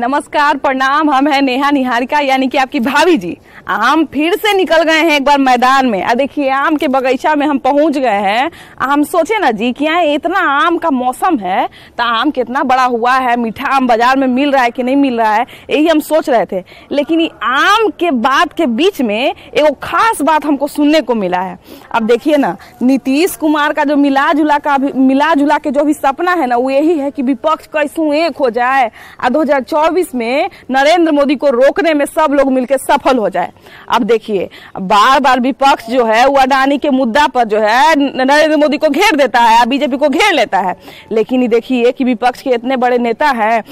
नमस्कार, प्रणाम। हम हैं नेहा निहारिका यानी कि आपकी भाभी जी। हम फिर से निकल गए हैं एक बार मैदान में। देखिए आम के बगीचा में हम पहुंच गए हैं। हम सोचे ना जी कि यहाँ इतना आम का मौसम है तो आम कितना बड़ा हुआ है, मीठा आम बाजार में मिल रहा है कि नहीं मिल रहा है, यही हम सोच रहे थे। लेकिन ये आम के बात के बीच में एक खास बात हमको सुनने को मिला है। अब देखिए ना, नीतीश कुमार का जो मिला जुला के जो भी सपना है ना, वो यही है कि विपक्ष कैसे एक हो जाए और 2024 में नरेंद्र मोदी को रोकने में सब लोग मिलकर सफल हो जाए। अब देखिए बार बार विपक्ष जो है वो अडानी के मुद्दा पर जो है नरेंद्र मोदी को घेर देता है, बीजेपी को घेर लेता है। लेकिन ये देखिए कि विपक्ष के इतने बड़े नेता हैं,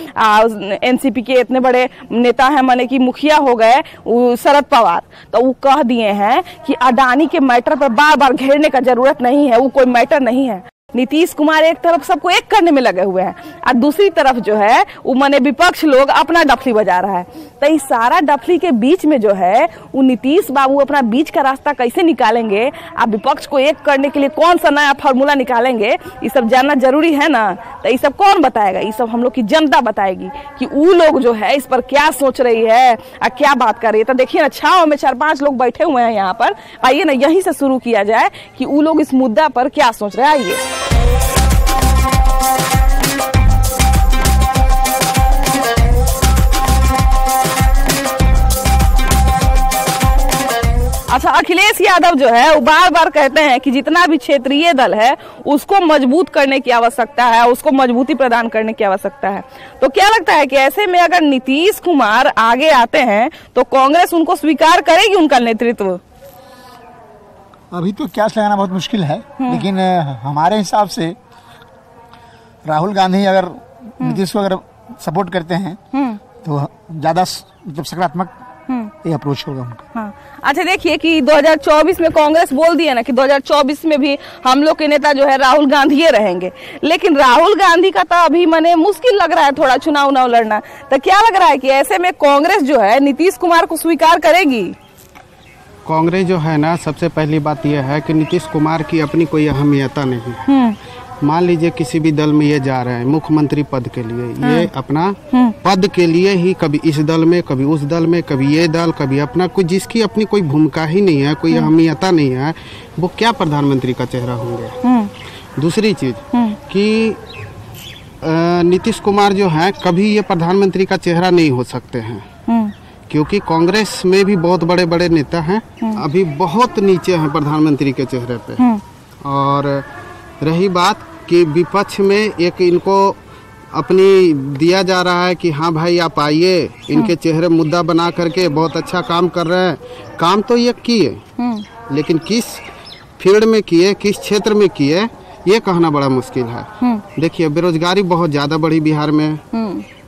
एनसीपी के इतने बड़े नेता हैं, माने कि मुखिया हो गए शरद पवार, तो वो कह दिए हैं कि अडानी के मैटर पर बार बार घेरने का जरूरत नहीं है, वो कोई मैटर नहीं है। नीतीश कुमार एक तरफ सबको एक करने में लगे हुए हैं और दूसरी तरफ जो है वो माने विपक्ष लोग अपना डफली बजा रहा है। तो इस सारा डफली के बीच में जो है वो नीतीश बाबू अपना बीच का रास्ता कैसे निकालेंगे, अब विपक्ष को एक करने के लिए कौन सा नया फार्मूला निकालेंगे, ये सब जानना जरूरी है ना। तो ये सब कौन बताएगा? ये सब हम लोग की जनता बताएगी कि वो लोग जो है इस पर क्या सोच रही है और क्या बात कर रही है। तो देखिए ना, छाव में 4-5 लोग बैठे हुए हैं यहाँ पर। आइए ना यहीं से शुरू किया जाए कि वो लोग इस मुद्दा पर क्या सोच रहे हैं। आइए। अच्छा, अखिलेश यादव जो है वो बार बार कहते हैं कि जितना भी क्षेत्रीय दल है उसको मजबूत करने की आवश्यकता है, उसको मजबूती प्रदान करने की आवश्यकता है। तो क्या लगता है कि ऐसे में अगर नीतीश कुमार आगे आते हैं तो कांग्रेस उनको स्वीकार करेगी, उनका नेतृत्व? अभी तो क्या लगाना बहुत मुश्किल है, लेकिन हमारे हिसाब से राहुल गांधी अगर नीतीश को अगर सपोर्ट करते हैं तो ज्यादा मतलब सकारात्मक ये अप्रोच होगा उनका। हाँ। अच्छा, देखिए कि 2024 में कांग्रेस बोल दिया ना कि 2024 में भी हम लोग के नेता जो है राहुल गांधी रहेंगे, लेकिन राहुल गांधी का तो अभी मने मुश्किल लग रहा है थोड़ा चुनाव लड़ना। तो क्या लग रहा है कि ऐसे में कांग्रेस जो है नीतीश कुमार को स्वीकार करेगी? कांग्रेस जो है ना, सबसे पहली बात यह है कि नीतीश कुमार की अपनी कोई अहमियत नहीं। मान लीजिए किसी भी दल में ये जा रहे हैं मुख्यमंत्री पद के लिए, ये अपना पद के लिए ही कभी इस दल में, कभी उस दल में, कभी ये दल, कभी अपना, कोई जिसकी अपनी कोई भूमिका ही नहीं है, कोई अहमियत नहीं है, वो क्या प्रधानमंत्री का चेहरा होंगे। दूसरी चीज कि नीतीश कुमार जो है कभी ये प्रधानमंत्री का चेहरा नहीं हो सकते हैं, क्योंकि कांग्रेस में भी बहुत बड़े बड़े नेता हैं, अभी बहुत नीचे हैं प्रधानमंत्री के चेहरे पे। और रही बात कि विपक्ष में एक इनको अपनी दिया जा रहा है कि हाँ भाई आप आइए, इनके चेहरे मुद्दा बना करके बहुत अच्छा काम कर रहे हैं। काम तो ये किए, लेकिन किस फील्ड में किए, किस क्षेत्र में किए, ये कहना बड़ा मुश्किल है। देखिए बेरोजगारी बहुत ज़्यादा बढ़ी बिहार में।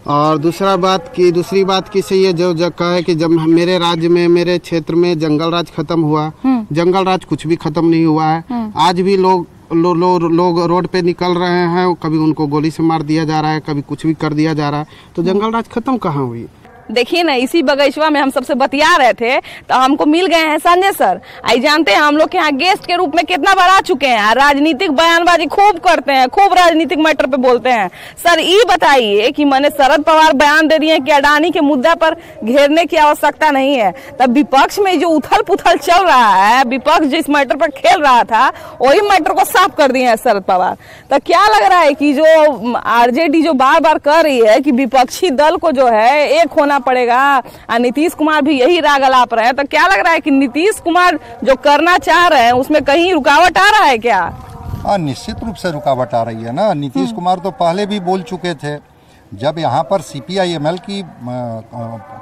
और दूसरी बात की से ये जो कहा है कि जब मेरे राज्य में, मेरे क्षेत्र में जंगल राज खत्म हुआ, जंगल राज कुछ भी खत्म नहीं हुआ है। आज भी लोग रोड पे निकल रहे हैं, कभी उनको गोली से मार दिया जा रहा है, कभी कुछ भी कर दिया जा रहा है। तो जंगल राज खत्म कहाँ हुई? देखिए ना, इसी बगीचवा में हम सबसे बतिया रहे थे तो हमको मिल गए हैं संजय सर। आई जानते हैं हम लोग के यहाँ गेस्ट के रूप में कितना बार आ चुके हैं, राजनीतिक बयानबाजी खूब करते हैं, खूब राजनीतिक मैटर पे बोलते हैं। सर ये बताइए कि मैंने शरद पवार बयान दे दिए कि अडानी के मुद्दा पर घेरने की आवश्यकता नहीं है, तब विपक्ष में जो उथल पुथल चल रहा है, विपक्ष जिस मैटर पर खेल रहा था वही मैटर को साफ कर दिए हैं शरद पवार। तो क्या लग रहा है कि जो आरजेडी जो बार बार कर रही है कि विपक्षी दल को जो है एक होना पड़ेगा, और नीतीश कुमार भी यही राग अलाप रहे हैं, तो क्या लग रहा है कि नीतीश कुमार जो करना चाह रहे हैं उसमें कहीं रुकावट आ रहा है क्या? निश्चित रूप से रुकावट आ रही है ना। नीतीश कुमार तो पहले भी बोल चुके थे, जब यहाँ पर CPI-ML की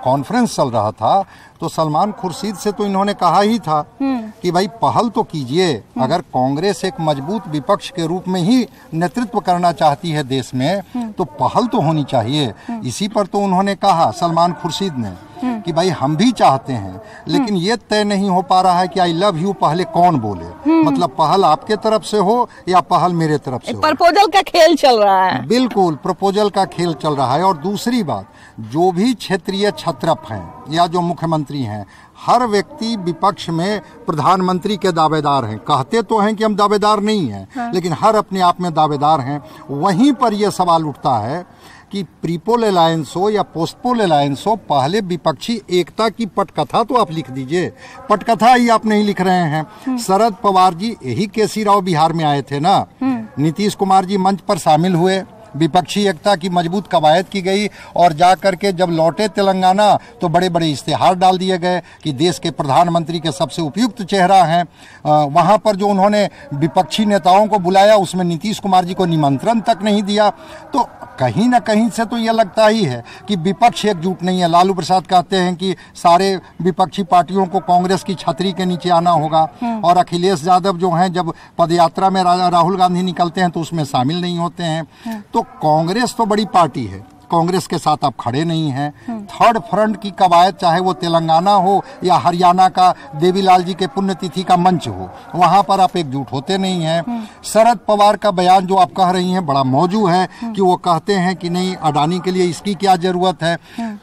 कॉन्फ्रेंस चल रहा था तो सलमान खुर्शीद से तो इन्होंने कहा ही था कि भाई पहल तो कीजिए, अगर कांग्रेस एक मजबूत विपक्ष के रूप में ही नेतृत्व करना चाहती है देश में तो पहल तो होनी चाहिए। इसी पर तो उन्होंने कहा सलमान खुर्शीद ने कि भाई हम भी चाहते हैं, लेकिन ये तय नहीं हो पा रहा है कि आई लव यू पहले कौन बोले, मतलब पहल आपके तरफ से हो या पहल मेरे तरफ से हो। प्रपोजल का खेल चल रहा है। बिल्कुल प्रपोजल का खेल चल रहा है। और दूसरी बात, जो भी क्षेत्रीय छत्रप हैं या जो मुख्यमंत्री हैं, हर व्यक्ति विपक्ष में प्रधानमंत्री के दावेदार हैं। कहते तो हैं कि हम दावेदार नहीं हैं, लेकिन हर अपने आप में दावेदार हैं। वहीं पर यह सवाल उठता है कि प्रीपोल अलायंस हो या पोस्टपोल अलायंस हो, पहले विपक्षी एकता की पटकथा तो आप लिख दीजिए। पटकथा ही आप नहीं लिख रहे हैं। शरद पवार जी यही केसी राव बिहार में आए थे ना, नीतीश कुमार जी मंच पर शामिल हुए, विपक्षी एकता की मजबूत कवायद की गई और जा करके जब लौटे तेलंगाना तो बड़े बड़े इश्तेहार डाल दिए गए कि देश के प्रधानमंत्री के सबसे उपयुक्त चेहरा हैं। वहाँ पर जो उन्होंने विपक्षी नेताओं को बुलाया उसमें नीतीश कुमार जी को निमंत्रण तक नहीं दिया। तो कहीं ना कहीं से तो यह लगता ही है कि विपक्ष एकजुट नहीं है। लालू प्रसाद कहते हैं कि सारे विपक्षी पार्टियों को कांग्रेस की छतरी के नीचे आना होगा, और अखिलेश यादव जो हैं जब पदयात्रा में राहुल गांधी निकलते हैं तो उसमें शामिल नहीं होते हैं। तो कांग्रेस तो बड़ी पार्टी है, कांग्रेस के साथ आप खड़े नहीं हैं। थर्ड फ्रंट की कवायद, चाहे वो तेलंगाना हो या हरियाणा का देवीलाल जी के पुण्यतिथि का मंच हो, वहां पर आप एकजुट होते नहीं हैं। शरद पवार का बयान जो आप कह रही हैं बड़ा मौजू है कि वो कहते हैं कि नहीं अडानी के लिए इसकी क्या जरूरत है।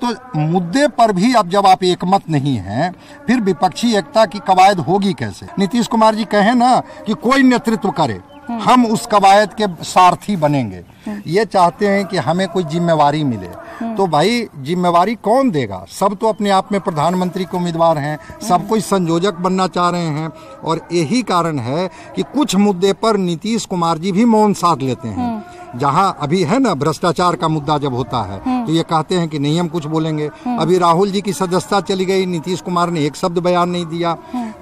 तो मुद्दे पर भी अब जब आप एकमत नहीं हैं, फिर विपक्षी एकता की कवायद होगी कैसे। नीतीश कुमार जी कहें ना कि कोई नेतृत्व करे, हम उस कवायद के सारथी बनेंगे। ये चाहते हैं कि हमें कोई जिम्मेवारी मिले। तो भाई जिम्मेवारी कौन देगा? सब तो अपने आप में प्रधानमंत्री के उम्मीदवार हैं, सब कोई संयोजक बनना चाह रहे हैं, और यही कारण है कि कुछ मुद्दे पर नीतीश कुमार जी भी मौन साध लेते हैं। जहां अभी है ना भ्रष्टाचार का मुद्दा जब होता है तो ये कहते हैं कि नहीं हम कुछ बोलेंगे। अभी राहुल जी की सदस्यता चली गई, नीतीश कुमार ने एक शब्द बयान नहीं दिया।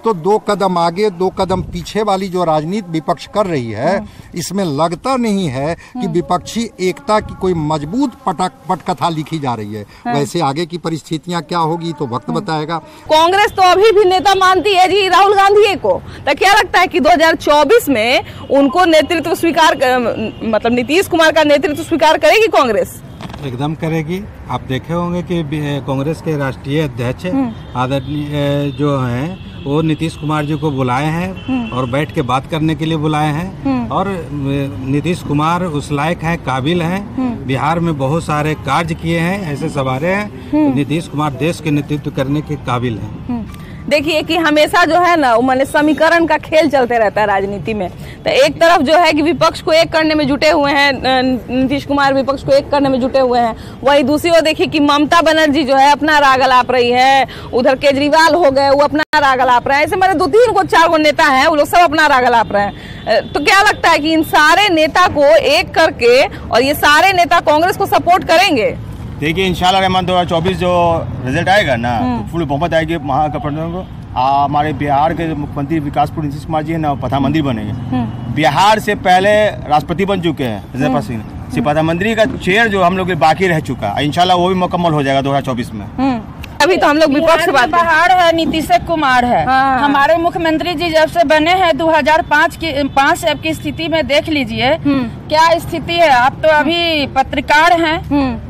तो 2 कदम आगे 2 कदम पीछे वाली जो राजनीति विपक्ष कर रही है, इसमें लगता नहीं है कि विपक्षी एकता की कोई मजबूत पटकथा लिखी जा रही है। वैसे आगे की परिस्थितियां क्या होगी तो वक्त बताएगा। कांग्रेस तो अभी भी नेता मानती है जी राहुल गांधी को, तो क्या लगता है कि 2024 में उनको नेतृत्व स्वीकार मतलब नीतीश कुमार का नेतृत्व स्वीकार करेगी कांग्रेस? एकदम करेगी। आप देखे होंगे कि कांग्रेस के राष्ट्रीय अध्यक्ष आदरणीय जो हैं वो नीतीश कुमार जी को बुलाए हैं और बैठ के बात करने के लिए बुलाए हैं, और नीतीश कुमार उस लायक हैं, काबिल हैं। बिहार में बहुत सारे कार्य किए हैं, ऐसे सवारे हैं। नीतीश कुमार देश के नेतृत्व करने के काबिल हैं। देखिए कि हमेशा जो है ना माने समीकरण का खेल चलते रहता है राजनीति में। तो एक तरफ जो है कि विपक्ष को एक करने में जुटे हुए हैं, नीतीश कुमार विपक्ष को एक करने में जुटे हुए हैं, वही दूसरी ओर देखिए कि ममता बनर्जी जो है अपना राग अलाप रही है, उधर केजरीवाल हो गए वो अपना राग अलाप रहे हैं। ऐसे मेरे 2-3 को 4 को नेता हैं, वो लोग सब अपना राग अलाप रहे हैं। तो क्या लगता है कि इन सारे नेता को एक करके और ये सारे नेता कांग्रेस को सपोर्ट करेंगे? देखिए इंशाल्लाह रहमान 2024 जो रिजल्ट आएगा ना तो फुल बहुमत आएगी महागठबंधन को। हमारे बिहार के मुख्यमंत्री विकासपुर नीतीश कुमार जी है ना प्रधानमंत्री बनेंगे। बिहार से पहले राष्ट्रपति बन चुके हैं सिर्फ प्रधानमंत्री का चेयर जो हम लोग बाकी रह चुका है, इंशाल्लाह वो भी मुकम्मल हो जाएगा 2024 में। अभी तो हम लोग विपक्ष से बात पहाड़ है, नीतीश कुमार है। हमारे मुख्यमंत्री जी जब से बने हैं 2005 से अब की स्थिति में देख लीजिए क्या स्थिति है। आप तो अभी पत्रकार हैं,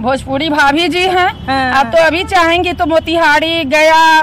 भोजपुरी भाभी जी हैं, आप तो अभी चाहेंगी तो मोतिहारी, गया,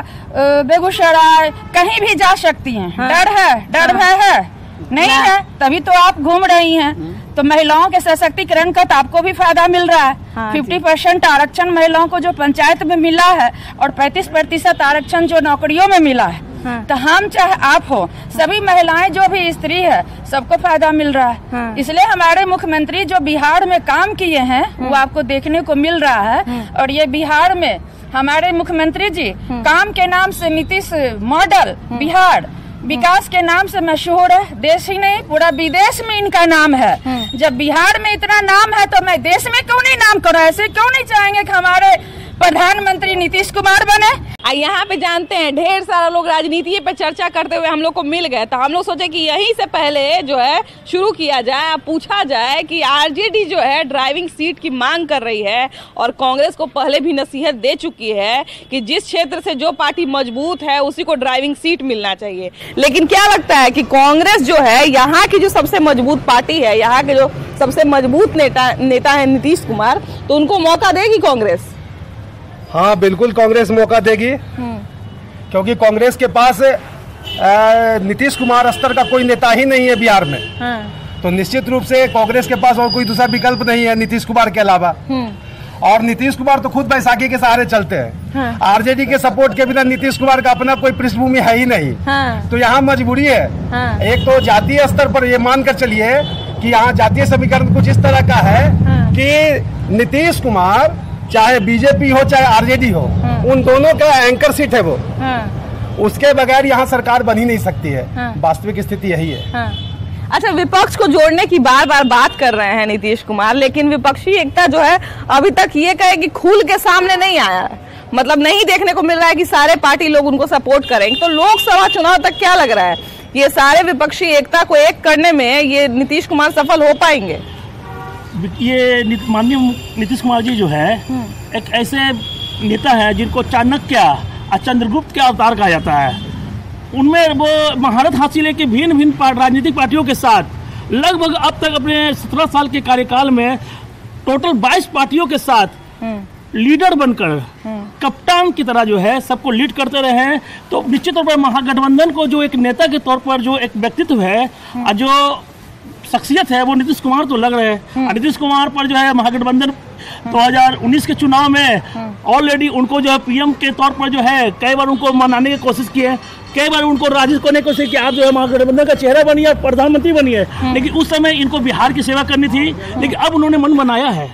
बेगूसराय कहीं भी जा सकती हैं। डर है, डर भय है नहीं है, तभी तो आप घूम रही हैं। तो महिलाओं के सशक्तिकरण का तो आपको भी फायदा मिल रहा है। 50% आरक्षण महिलाओं को जो पंचायत में मिला है और 35% आरक्षण जो नौकरियों में मिला है। तो हम चाहे आप हो, सभी महिलाएं जो भी स्त्री है सबको फायदा मिल रहा है। इसलिए हमारे मुख्यमंत्री जो बिहार में काम किए हैं वो आपको देखने को मिल रहा है। और ये बिहार में हमारे मुख्यमंत्री जी काम के नाम से नीतीश मॉडल बिहार विकास के नाम से मशहूर है। देश ही नहीं पूरा विदेश में इनका नाम है। जब बिहार में इतना नाम है तो मैं देश में क्यों नहीं नाम करूं? ऐसे क्यों नहीं चाहेंगे कि हमारे प्रधानमंत्री नीतीश कुमार बने? यहाँ पे जानते हैं ढेर सारा लोग राजनीति पे चर्चा करते हुए हम लोग को मिल गए, तो हम लोग सोचे कि यहीं से पहले जो है शुरू किया जाए, पूछा जाए कि आरजेडी जो है ड्राइविंग सीट की मांग कर रही है और कांग्रेस को पहले भी नसीहत दे चुकी है कि जिस क्षेत्र से जो पार्टी मजबूत है उसी को ड्राइविंग सीट मिलना चाहिए। लेकिन क्या लगता है कि कांग्रेस जो है यहाँ की जो सबसे मजबूत पार्टी है, यहाँ के जो सबसे मजबूत नेता है नीतीश कुमार, तो उनको मौका देगी कांग्रेस? हाँ बिल्कुल कांग्रेस मौका देगी, क्योंकि कांग्रेस के पास नीतीश कुमार स्तर का कोई नेता ही नहीं है बिहार में। तो निश्चित रूप से कांग्रेस के पास और कोई दूसरा विकल्प नहीं है नीतीश कुमार के अलावा। और नीतीश कुमार तो खुद बैसाखी के सहारे चलते हैं। आरजेडी के सपोर्ट के बिना नीतीश कुमार का अपना कोई पृष्ठभूमि है ही नहीं। तो यहाँ मजबूरी है। एक तो जातीय स्तर पर ये मानकर चलिए कि यहाँ जातीय समीकरण कुछ इस तरह का है कि नीतीश कुमार चाहे बीजेपी हो चाहे आरजेडी हो, उन दोनों का एंकर सीट है वो। उसके बगैर यहाँ सरकार बन ही नहीं सकती है। वास्तविक स्थिति यही है। अच्छा, विपक्ष को जोड़ने की बार बार बात कर रहे हैं नीतीश कुमार, लेकिन विपक्षी एकता जो है अभी तक ये कहे कि खुल के सामने नहीं आया है, मतलब नहीं देखने को मिल रहा है कि सारे पार्टी लोग उनको सपोर्ट करेंगे। तो लोकसभा चुनाव तक क्या लग रहा है, ये सारे विपक्षी एकता को एक करने में ये नीतीश कुमार सफल हो पाएंगे? ये माननीय नीतीश कुमार जी जो है एक ऐसे नेता है जिनको चाणक्य और चंद्रगुप्त के अवतार कहा जाता है। उनमें वो महारत हासिल है कि भिन्न भिन्न राजनीतिक पार्टियों के साथ लगभग अब तक अपने 17 साल के कार्यकाल में टोटल 22 पार्टियों के साथ लीडर बनकर कप्तान की तरह जो है सबको लीड करते रहे हैं। तो निश्चित तौर पर महागठबंधन को जो एक नेता के तौर पर जो एक व्यक्तित्व है और जो शख्सियत है वो नीतीश कुमार तो लग रहे हैं। नीतीश कुमार पर जो है महागठबंधन 2019 के चुनाव में ऑलरेडी उनको जो है पीएम के तौर पर जो है कई बार उनको मनाने की कोशिश की है, कई बार उनको राजी करने की कोशिश की आप जो है महागठबंधन का चेहरा बनिए, प्रधानमंत्री बनिए। लेकिन उस समय इनको बिहार की सेवा करनी थी, लेकिन अब उन्होंने मन बनाया है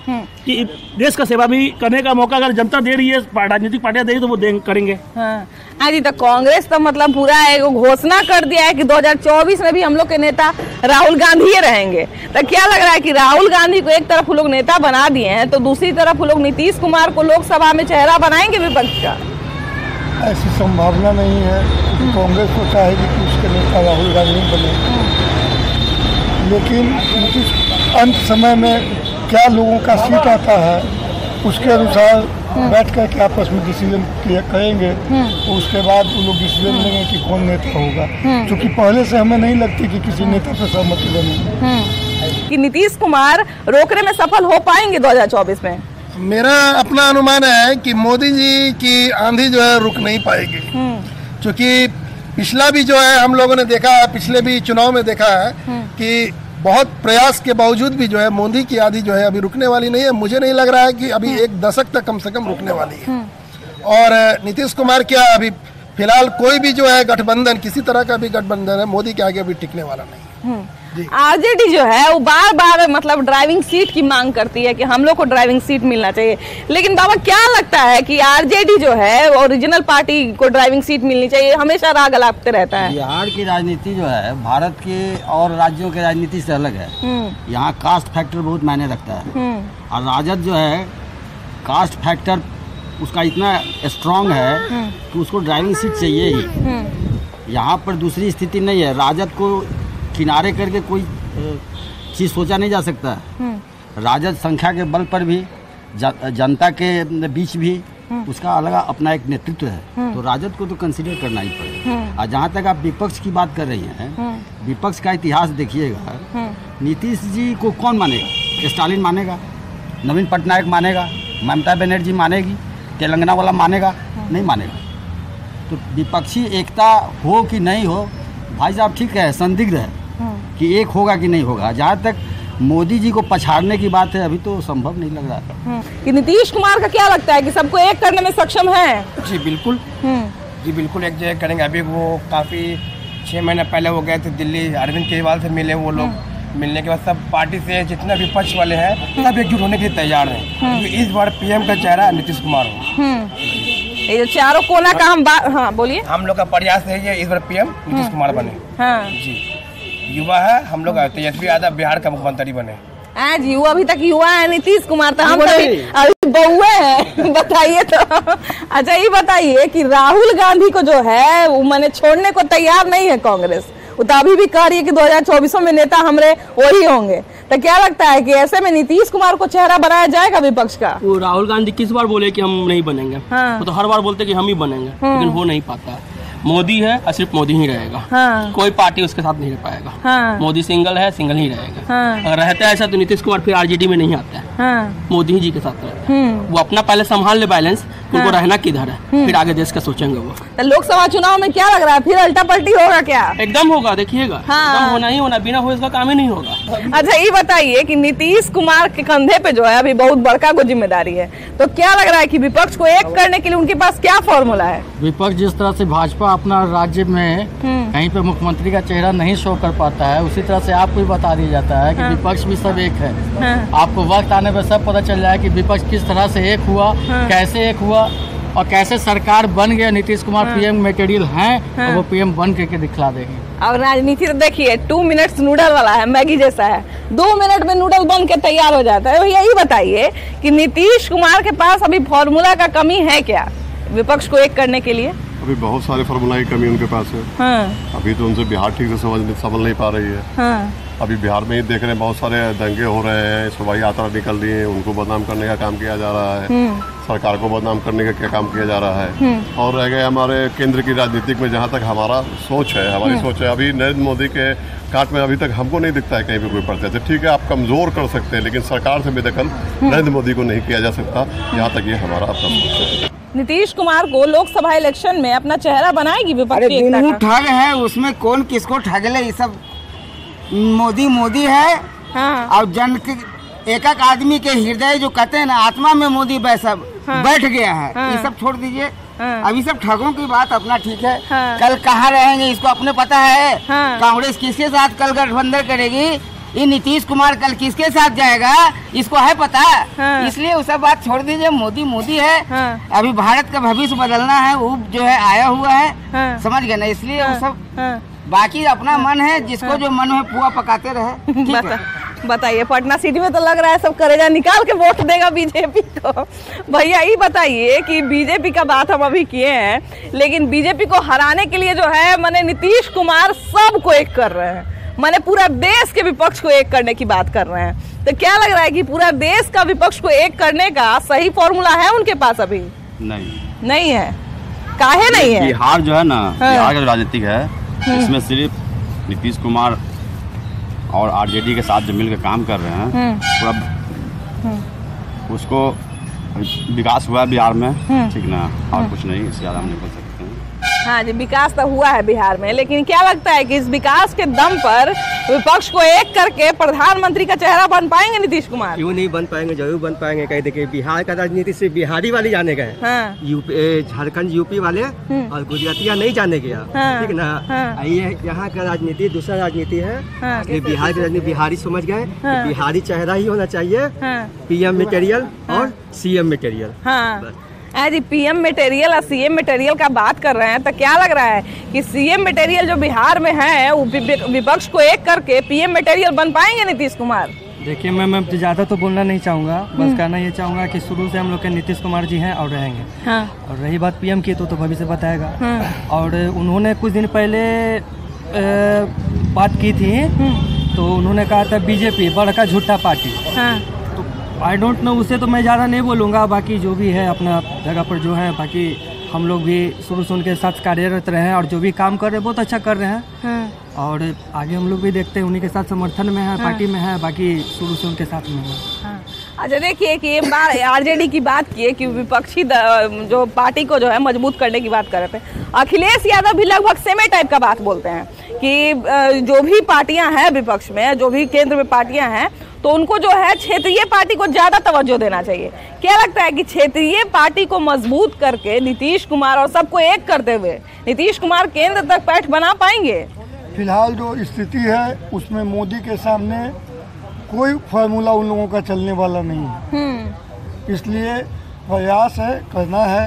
कि देश का सेवा भी करने का मौका अगर जनता दे रही है, राजनीतिक पार्टियां दे रही है तो वो करेंगे। हाँ जी, तो कांग्रेस तो मतलब पूरा एक घोषणा कर दिया है कि 2024 में भी हम लोग के नेता राहुल गांधी ही रहेंगे। तो क्या लग रहा है कि राहुल गांधी को एक तरफ वो लोग नेता बना दिए हैं, तो दूसरी तरफ वो लोग नीतीश कुमार को लोकसभा में चेहरा बनाएंगे विपक्ष का? ऐसी संभावना नहीं है। कांग्रेस को चाहेगी कि उसके नेता राहुल गांधी बने, लेकिन अंत समय में क्या लोगों का सीट आता है उसके अनुसार बैठ कर के आपस में डिसीजन करेंगे। तो उसके बाद वो लोग डिसीजन लेंगे कि कौन नेता होगा, क्योंकि पहले से हमें नहीं लगती कि किसी नेता पर सहमति बनी। कि नीतीश कुमार रोकने में सफल हो पाएंगे 2024 में? मेरा अपना अनुमान है कि मोदी जी की आंधी जो है रुक नहीं पाएगी, क्योंकि पिछला भी जो है हम लोगों ने देखा है, पिछले भी चुनाव में देखा है कि बहुत प्रयास के बावजूद भी जो है मोदी की आंधी जो है अभी रुकने वाली नहीं है। मुझे नहीं लग रहा है कि अभी एक दशक तक कम से कम रुकने वाली है। और नीतीश कुमार क्या अभी फिलहाल कोई भी जो है गठबंधन, किसी तरह का भी गठबंधन है, मोदी के आगे अभी टिकने वाला नहीं है। आरजेडी जो है वो बार बार मतलब ड्राइविंग सीट की मांग करती है कि हम लोग को ड्राइविंग सीट मिलना चाहिए, लेकिन बाबा क्या लगता है कि आरजेडी जो है ओरिजिनल पार्टी को ड्राइविंग सीट मिलनी चाहिए? हमेशा राग अलापते रहता है। बिहार की राजनीति जो है भारत के और राज्यों की राजनीति से अलग है। यहाँ कास्ट फैक्टर बहुत मायने रखता है, और राजद जो है कास्ट फैक्टर उसका इतना स्ट्रांग है कि उसको ड्राइविंग सीट चाहिए ही। यहाँ पर दूसरी स्थिति नहीं है, राजद को किनारे करके कोई चीज़ सोचा नहीं जा सकता। राजद संख्या के बल पर भी जनता के बीच भी उसका अलग अपना एक नेतृत्व है, तो राजद को तो कंसीडर करना ही पड़ेगा। और जहाँ तक आप विपक्ष की बात कर रही हैं, विपक्ष का इतिहास देखिएगा, नीतीश जी को कौन मानेगा? स्टालिन मानेगा, नवीन पटनायक मानेगा, ममता बनर्जी मानेगी, तेलंगाना वाला मानेगा? नहीं मानेगा। तो विपक्षी एकता हो कि नहीं हो, भाई साहब ठीक है, संदिग्ध है कि एक होगा कि नहीं होगा। जहाँ तक मोदी जी को पछाड़ने की बात है, अभी तो संभव नहीं लग रहा है। कि नीतीश कुमार का क्या लगता है कि सबको एक करने में सक्षम है? जी बिल्कुल, जी बिल्कुल एक जगह करेंगे। अभी वो काफ़ी 6 महीने पहले वो गए थे दिल्ली, अरविंद केजरीवाल से मिले वो लोग। मिलने के बाद सब पार्टी से जितना विपक्ष वाले हैं सब एकजुट होने के लिए तैयार हैं। तो इस बार पीएम का चेहरा नीतीश कुमार हो। ये जो चारों कोना का हम हाँ बोलिए, हम लोग का प्रयास है ये इस बार पीएम नीतीश कुमार बने। हाँ जी, युवा है हम लोग, तेजस्वी यादव बिहार का मुख्यमंत्री बने। आज युवा अभी तक युवा है नीतीश कुमार, तो हम अभी बहुए हैं। बताइए तो। अच्छा ये बताइए कि राहुल गांधी को जो है वो मैंने छोड़ने को तैयार नहीं है कांग्रेस, वो तो अभी भी कह रही है कि 2024 में नेता हमरे वही होंगे। तो क्या लगता है कि ऐसे में नीतीश कुमार को चेहरा बनाया जाएगा विपक्ष का? वो राहुल गांधी किस बार बोले कि हम नहीं बनेंगे? वो तो हर बार बोलते कि हम ही बनेंगे, लेकिन हो नहीं पाता। मोदी है और सिर्फ मोदी ही रहेगा। कोई पार्टी उसके साथ नहीं रह पाएगा। मोदी सिंगल है, सिंगल ही रहेगा। अगर रहता है ऐसा तो नीतीश कुमार फिर आरजेडी में नहीं आता है। मोदी जी के साथ रहता है। वो अपना पहले संभाल ले बैलेंस, उनको रहना किधर है, फिर आगे देश का सोचेंगे वो। तो लोकसभा चुनाव में क्या लग रहा है, फिर उल्टा पलटी होगा क्या? एकदम होगा, देखिएगा। एकदम होना ही होना, बिना हुए इसका काम ही नहीं होगा। अच्छा ये बताइए कि नीतीश कुमार के कंधे पे जो है अभी बहुत बड़का को जिम्मेदारी है, तो क्या लग रहा है कि विपक्ष को एक करने के लिए उनके पास क्या फॉर्मूला है? विपक्ष जिस तरह से भाजपा अपना राज्य में कहीं पे मुख्यमंत्री का चेहरा नहीं शो कर पाता है, उसी तरह से आपको भी बता दिया जाता है कि विपक्ष भी सब एक है। आपको वक्त आने पर सब पता चल जाए कि विपक्ष किस तरह से एक हुआ, कैसे एक हुआ और कैसे सरकार बन गया। नीतीश कुमार पीएम मटेरियल हैं और वो पीएम बन के दिखला देंगे। और राजनीति तो देखिए 2 मिनट्स नूडल वाला है, मैगी जैसा है, 2 मिनट में नूडल बन के तैयार हो जाता है। यही बताइए कि नीतीश कुमार के पास अभी फॉर्मूला का कमी है क्या विपक्ष को एक करने के लिए? अभी बहुत सारे फॉर्मूला की कमी उनके पास है। अभी तो उनसे बिहार ठीक से समझ नहीं पा रही है। अभी बिहार में ही देख रहे हैं बहुत सारे दंगे हो रहे हैं, शोभा यात्रा निकल रही है, उनको बदनाम करने का काम किया जा रहा है, सरकार को बदनाम करने का क्या काम किया जा रहा है। और रह गए हमारे केंद्र की राजनीतिक में, जहाँ तक हमारा सोच है, हमारी सोच है, अभी नरेंद्र मोदी के काट में अभी तक हमको नहीं दिखता है कहीं भी कोई प्रत्याशी। ठीक है, आप कमजोर कर सकते हैं, लेकिन सरकार से बेदखल नरेंद्र मोदी को नहीं किया जा सकता। यहाँ तक ये हमारा अपना सोच है। नीतीश कुमार को लोकसभा इलेक्शन में अपना चेहरा बनाएगी विपक्ष? ठग है, उसमें कौन किसको ठग ले, ये सब मोदी है। और जन के एक आदमी के हृदय जो कहते हैं ना, आत्मा में मोदी बैठ गया है। ये सब छोड़ दीजिए, अभी सब ठगों की बात अपना ठीक है। कल कहाँ रहेंगे इसको अपने पता है। कांग्रेस किसके साथ कल गठबंधन करेगी, ये नीतीश कुमार कल किसके साथ जाएगा इसको है पता। इसलिए वो सब बात छोड़ दीजिए, मोदी है। अभी भारत का भविष्य बदलना है, वो जो है आया हुआ है, समझ गए ना। इसलिए वो सब बाकी अपना मन है, जिसको जो मन है पुआ पकाते रहे। बताइए, पटना सिटी में तो लग रहा है सब करेजा निकाल के वोट देगा बीजेपी को। भैया ये बताइए कि बीजेपी का बात हम अभी किए हैं, लेकिन बीजेपी को हराने के लिए जो है माने नीतीश कुमार सबको एक कर रहे हैं, माने पूरा देश के विपक्ष को एक करने की बात कर रहे हैं। तो क्या लग रहा है कि पूरा देश का विपक्ष को एक करने का सही फॉर्मूला है उनके पास? अभी नहीं है। काहे नहीं है? बिहार जो है ना, बिहार का राजनीतिक है, इसमें सिर्फ नीतीश कुमार और आरजेडी के साथ जो मिलकर काम कर रहे हैं, पूरा उसको विकास हुआ है बिहार में, ठीक ना, और कुछ नहीं, इससे ज़्यादा हम नहीं बोल सकते हैं। हाँ जी, विकास तो हुआ है बिहार में, लेकिन क्या लगता है कि इस विकास के दम पर विपक्ष को एक करके प्रधानमंत्री का चेहरा बन पाएंगे नीतीश कुमार? क्यों नहीं बन पाएंगे, जरूर बन पाएंगे। कहीं देखिए बिहार का राजनीति से बिहारी वाले जाने गए, झारखंड यूपी वाले और गुजरातिया नहीं जाने गया, ठीक ना। ये यहाँ का राजनीति दूसरा राजनीति है, बिहार की राजनीति बिहारी समझ गए, बिहारी चेहरा ही होना चाहिए, पीएम मटेरियल और सीएम मटेरियल। जी, पीएम मटेरियल और सीएम मटेरियल का बात कर रहे हैं, तो क्या लग रहा है कि सीएम मटेरियल जो बिहार में है वो विपक्ष को एक करके पीएम मटेरियल बन पाएंगे नीतीश कुमार? देखिए, मैं ज़्यादा तो बोलना नहीं चाहूँगा, बस कहना ये चाहूँगा कि शुरू से हम लोग के नीतीश कुमार जी हैं और रहेंगे। और रही बात पीएम की, तो भविष्य बताएगा। और उन्होंने कुछ दिन पहले बात की थी, तो उन्होंने कहा था बीजेपी बड़का झूठा पार्टी। आई डोंट नो, उससे तो मैं ज़्यादा नहीं बोलूँगा। बाकी जो भी है अपना जगह पर जो है, बाकी हम लोग भी शुरू से उनके साथ कार्यरत रहे हैं और जो भी काम कर रहे हैं बहुत अच्छा कर रहे हैं। और आगे हम लोग भी देखते हैं, उन्हीं के साथ समर्थन में है, पार्टी में है, बाकी शुरू से उनके साथ में है। अच्छा, देखिए कि ये बार आरजेडी की बात की है कि विपक्षी जो पार्टी को जो है मजबूत करने की बात कर रहे थे। अखिलेश यादव भी लगभग सेमे टाइप का बात बोलते हैं कि जो भी पार्टियां हैं विपक्ष में, जो भी केंद्र में पार्टियां हैं, तो उनको जो है क्षेत्रीय पार्टी को ज्यादा तवज्जो देना चाहिए। क्या लगता है कि क्षेत्रीय पार्टी को मजबूत करके नीतीश कुमार और सबको एक करते हुए नीतीश कुमार केंद्र तक पैठ बना पाएंगे? फिलहाल जो स्थिति है उसमें मोदी के सामने कोई फार्मूला उन लोगों का चलने वाला नहीं है। इसलिए प्रयास है, करना है।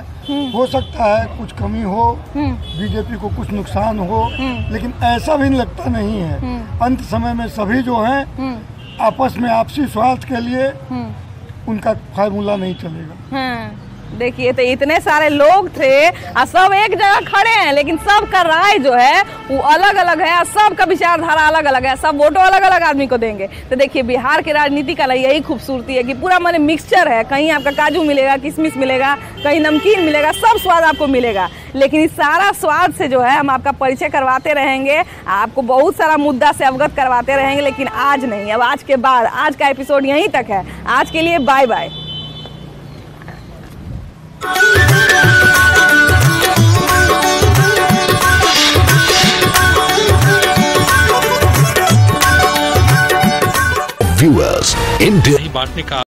हो सकता है कुछ कमी हो, बीजेपी को कुछ नुकसान हो, लेकिन ऐसा भी लगता नहीं है। अंत समय में सभी जो हैं आपस में आपसी स्वार्थ के लिए उनका फार्मूला नहीं चलेगा। देखिए, तो इतने सारे लोग थे और सब एक जगह खड़े हैं, लेकिन सबका राय जो है वो अलग अलग है और सबका विचारधारा अलग अलग है, सब वोटों अलग अलग आदमी को देंगे। तो देखिए, बिहार की राजनीति का यही खूबसूरती है कि पूरा माने मिक्सचर है। कहीं आपका काजू मिलेगा, किशमिश मिलेगा, कहीं नमकीन मिलेगा, सब स्वाद आपको मिलेगा। लेकिन इस सारा स्वाद से जो है हम आपका परिचय करवाते रहेंगे, आपको बहुत सारा मुद्दा से अवगत करवाते रहेंगे, लेकिन आज नहीं। अब आज के बाद आज का एपिसोड यहीं तक है। आज के लिए बाय बाय। व्यूअर्स, इंडिया बांटने का